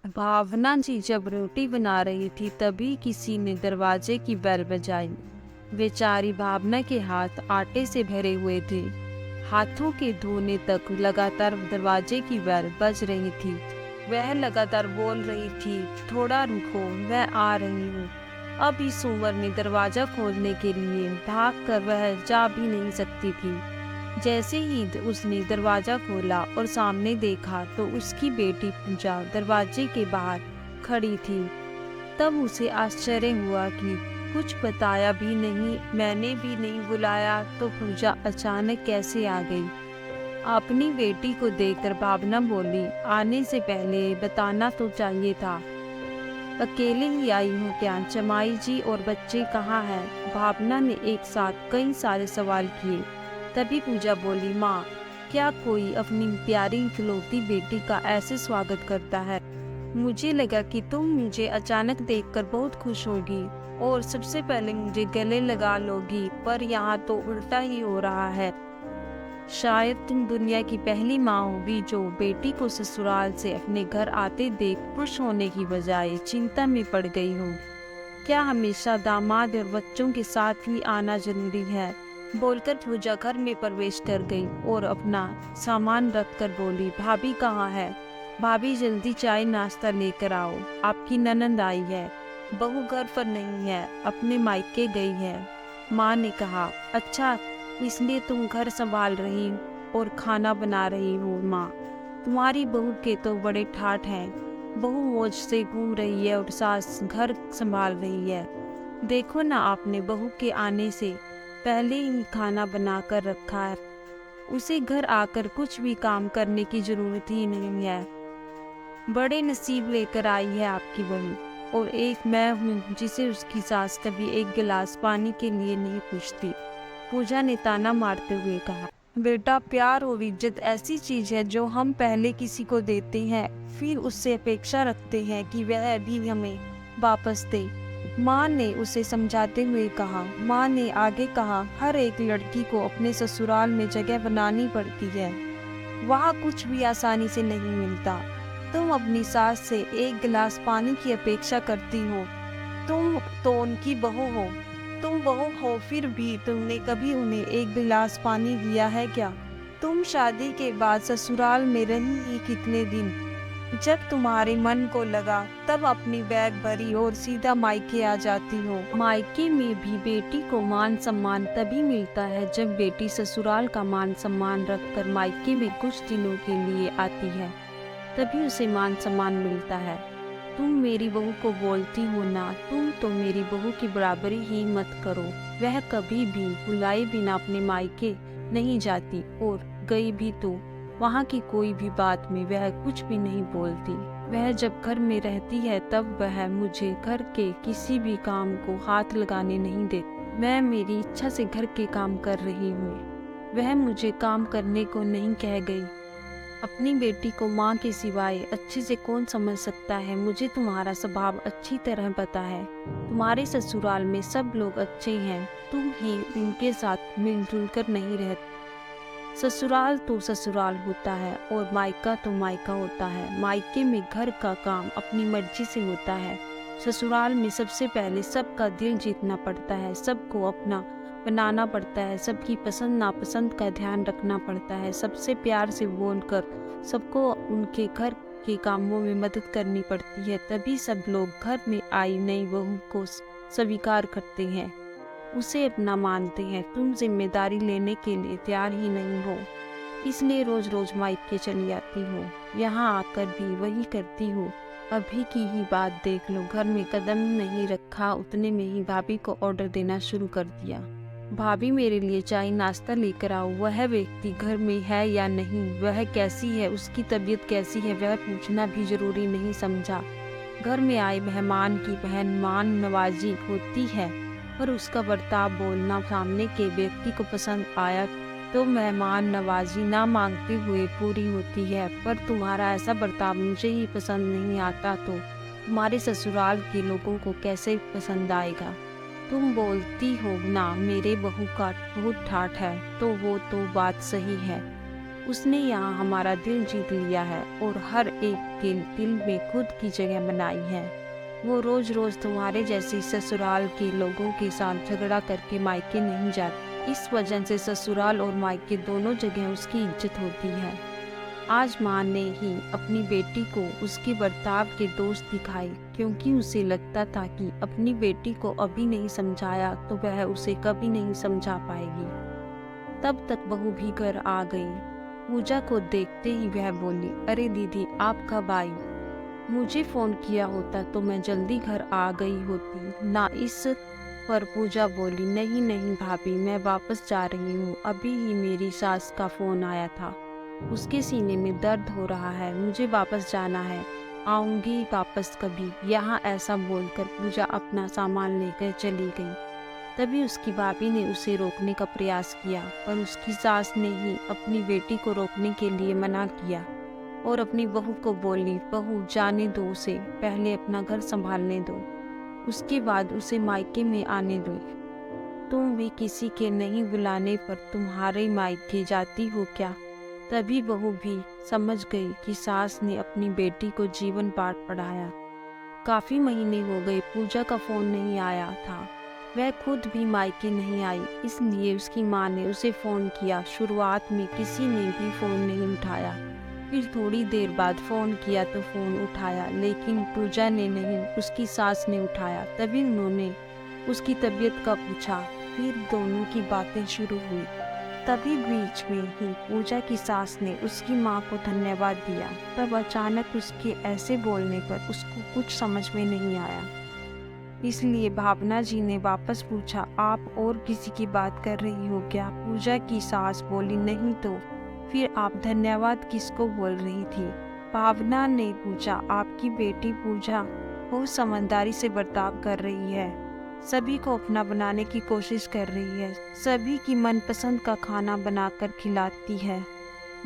भावना जी जब रोटी बना रही थी तभी किसी ने दरवाजे की बेल बजाई। बेचारी भावना के हाथ आटे से भरे हुए थे। हाथों के धोने तक लगातार दरवाजे की बेल बज रही थी। वह लगातार बोल रही थी, थोड़ा रुको, मैं आ रही हूँ। अब इस उम्र में दरवाजा खोलने के लिए भागकर वह जा भी नहीं सकती थी। जैसे ही उसने दरवाजा खोला और सामने देखा तो उसकी बेटी पूजा दरवाजे के बाहर खड़ी थी। तब उसे आश्चर्य हुआ कि कुछ बताया भी नहीं, मैंने भी नहीं बुलाया तो पूजा अचानक कैसे आ गई। अपनी बेटी को देखकर भावना बोली, आने से पहले बताना तो चाहिए था। अकेले ही आई हूँ क्या? जमाई जी और बच्चे कहाँ हैं? भावना ने एक साथ कई सारे सवाल किए। तभी पूजा बोली, माँ, क्या कोई अपनी प्यारी इकलौती बेटी का ऐसे स्वागत करता है? मुझे लगा कि तुम मुझे अचानक देखकर बहुत खुश होगी और सबसे पहले मुझे गले लगा लोगी, पर यहाँ तो उल्टा ही हो रहा है। शायद तुम दुनिया की पहली माँ होगी जो बेटी को ससुराल से अपने घर आते देख खुश होने की बजाय चिंता में पड़ गई हो। क्या हमेशा दामाद और बच्चों के साथ ही आना जरूरी है? बोलकर पूजा घर में प्रवेश कर गई और अपना सामान रख कर बोली, भाभी कहाँ है? भाभी जल्दी चाय नाश्ता लेकर आओ, आपकी ननंद आई है। बहू घर पर नहीं है, अपने मायके गई है। माँ ने कहा, अच्छा, इसलिए तुम घर संभाल रही और खाना बना रही हो। माँ, तुम्हारी बहू के तो बड़े ठाठ हैं। बहू मौज से घूम रही है और सास घर संभाल रही है। देखो ना, आपने बहू के आने से पहले ही खाना बना कर रखा है। उसे घर आकर कुछ भी काम करने की जरूरत ही नहीं है। बड़े नसीब लेकर आई है आपकी बहू। और एक मैं हूँ जिसे उसकी सास कभी एक गिलास पानी के लिए नहीं पूछती। पूजा ने ताना मारते हुए कहा, बेटा, प्यार और इज्जत ऐसी चीज है जो हम पहले किसी को देते हैं, फिर उससे अपेक्षा रखते हैं कि वह भी हमें वापस दे। माँ ने उसे समझाते हुए कहा। माँ ने आगे कहा, हर एक लड़की को अपने ससुराल में जगह बनानी पड़ती है। वहाँ कुछ भी आसानी से नहीं मिलता। तुम अपनी सास से एक गिलास पानी की अपेक्षा करती हो। तुम तो उनकी बहू हो। तुम बहू हो, फिर भी तुमने कभी उन्हें एक गिलास पानी दिया है क्या? तुम शादी के बाद ससुराल में रही ही कितने दिन? जब तुम्हारे मन को लगा तब अपनी बैग भरी और सीधा मायके आ जाती हो। मायके में भी बेटी को मान सम्मान तभी मिलता है जब बेटी ससुराल का मान सम्मान रखकर मायके में कुछ दिनों के लिए आती है, तभी उसे मान सम्मान मिलता है। तुम मेरी बहू को बोलती हो ना, तुम तो मेरी बहू की बराबरी ही मत करो। वह कभी भी बुलाए बिना अपने मायके नहीं जाती, और गई भी तो वहाँ की कोई भी बात में वह कुछ भी नहीं बोलती। वह जब घर में रहती है तब वह मुझे घर के किसी भी काम को हाथ लगाने नहीं देती। मैं मेरी इच्छा से घर के काम कर रही हूँ। वह मुझे काम करने को नहीं कह गई। अपनी बेटी को माँ के सिवाय अच्छे से कौन समझ सकता है? मुझे तुम्हारा स्वभाव अच्छी तरह पता है। तुम्हारे ससुराल में सब लोग अच्छे हैं, तुम ही उनके साथ मिलजुल कर नहीं रहते। ससुराल तो ससुराल होता है और मायका तो मायका होता है। मायके में घर का काम अपनी मर्जी से होता है। ससुराल में सबसे पहले सबका दिल जीतना पड़ता है, सबको अपना बनाना पड़ता है, सबकी पसंद नापसंद का ध्यान रखना पड़ता है, सबसे प्यार से बोलकर सबको उनके घर के कामों में मदद करनी पड़ती है। तभी सब लोग घर में आई नई बहू को स्वीकार करते हैं, उसे अपना मानते हैं। तुम जिम्मेदारी लेने के लिए तैयार ही नहीं हो, इसलिए रोज रोज मायके चली आती हो। यहाँ आकर भी वही करती हो। अभी की ही बात देख लो, घर में कदम नहीं रखा उतने में ही भाभी को ऑर्डर देना शुरू कर दिया। भाभी, मेरे लिए चाय नाश्ता लेकर आओ। वह व्यक्ति घर में है या नहीं, वह कैसी है, उसकी तबीयत कैसी है, वह पूछना भी जरूरी नहीं समझा। घर में आए मेहमान की मेहमान नवाजी होती है, पर उसका बर्ताव बोलना सामने के व्यक्ति को पसंद आया तो मेहमान नवाजी ना मांगते हुए पूरी होती है। पर तुम्हारा ऐसा बर्ताव मुझे ही पसंद नहीं आता तो तुम्हारे ससुराल के लोगों को कैसे पसंद आएगा? तुम बोलती हो ना मेरे बहू का बहुत ठाठ है, तो वो तो बात सही है, उसने यहाँ हमारा दिल जीत लिया है और हर एक के दिल में खुद की जगह बनाई है। वो रोज रोज तुम्हारे जैसे ससुराल के लोगों के साथ झगड़ा करके मायके नहीं जाती। इस वजह से ससुराल और मायके दोनों जगह उसकी इज्जत होती है। आज माँ ने ही अपनी बेटी को उसके बर्ताव के दोष दिखाए, क्योंकि उसे लगता था कि अपनी बेटी को अभी नहीं समझाया तो वह उसे कभी नहीं समझा पाएगी। तब तक बहू भी घर आ गई। पूजा को देखते ही वह बोली, अरे दीदी, आप कब आई? मुझे फोन किया होता तो मैं जल्दी घर आ गई होती ना। इस पर पूजा बोली, नहीं नहीं भाभी, मैं वापस जा रही हूँ। अभी ही मेरी सास का फोन आया था, उसके सीने में दर्द हो रहा है, मुझे वापस जाना है, आऊंगी वापस कभी। यहाँ ऐसा बोलकर पूजा अपना सामान लेकर चली गई। तभी उसकी भाभी ने उसे रोकने का प्रयास किया, पर उसकी सास ने ही अपनी बेटी को रोकने के लिए मना किया और अपनी बहू को बोली, बहू जाने दो उसे, पहले अपना घर संभालने दो, उसके बाद उसे मायके में आने दो। तुम भी किसी के नहीं बुलाने पर तुम्हारे मायके जाती हो क्या? तभी बहू भी समझ गई कि सास ने अपनी बेटी को जीवन पाठ पढ़ाया। काफी महीने हो गए पूजा का फोन नहीं आया था। वह खुद भी मायके नहीं आई, इसलिए उसकी माँ ने उसे फोन किया। शुरुआत में किसी ने भी फोन नहीं उठाया, फिर थोड़ी देर बाद फोन किया तो फोन उठाया, लेकिन पूजा ने नहीं, उसकी सास ने उठाया। तभी उन्होंने उसकी तबीयत का पूछा, फिर दोनों की बातें शुरू हुई। तभी बीच में ही पूजा की सास ने उसकी माँ को धन्यवाद दिया। तब अचानक उसके ऐसे बोलने पर उसको कुछ समझ में नहीं आया, इसलिए भावना जी ने वापस पूछा, आप और किसी की बात कर रही हो क्या? पूजा की सास बोली, नहीं तो फिर आप धन्यवाद किसको बोल रही थी? भावना ने पूछा, आपकी बेटी पूजा बहुत समझदारी से बर्ताव कर रही है, सभी को अपना बनाने की कोशिश कर रही है, सभी की मनपसंद का खाना बनाकर खिलाती है,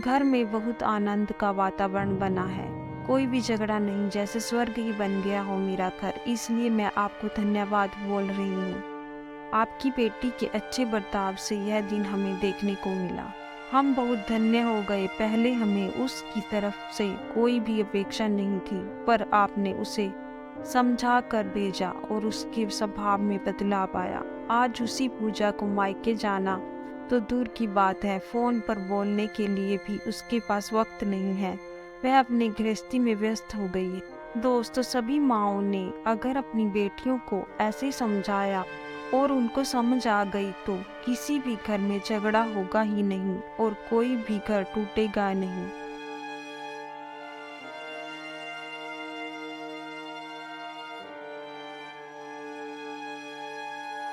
घर में बहुत आनंद का वातावरण बना है, कोई भी झगड़ा नहीं, जैसे स्वर्ग ही बन गया हो मेरा घर, इसलिए मैं आपको धन्यवाद बोल रही हूँ। आपकी बेटी के अच्छे बर्ताव से यह दिन हमें देखने को मिला। हम बहुत धन्य हो गए। पहले हमें उसकी तरफ से कोई भी अपेक्षा नहीं थी, पर आपने उसे समझा कर भेजा और उसके स्वभाव में बदलाव आया। आज उसी पूजा को मायके जाना तो दूर की बात है, फोन पर बोलने के लिए भी उसके पास वक्त नहीं है। वह अपनी गृहस्थी में व्यस्त हो गई है। दोस्तों, सभी माँओं ने अगर अपनी बेटियों को ऐसे समझाया और उनको समझ आ गई तो किसी भी घर में झगड़ा होगा ही नहीं और कोई भी घर टूटेगा नहीं।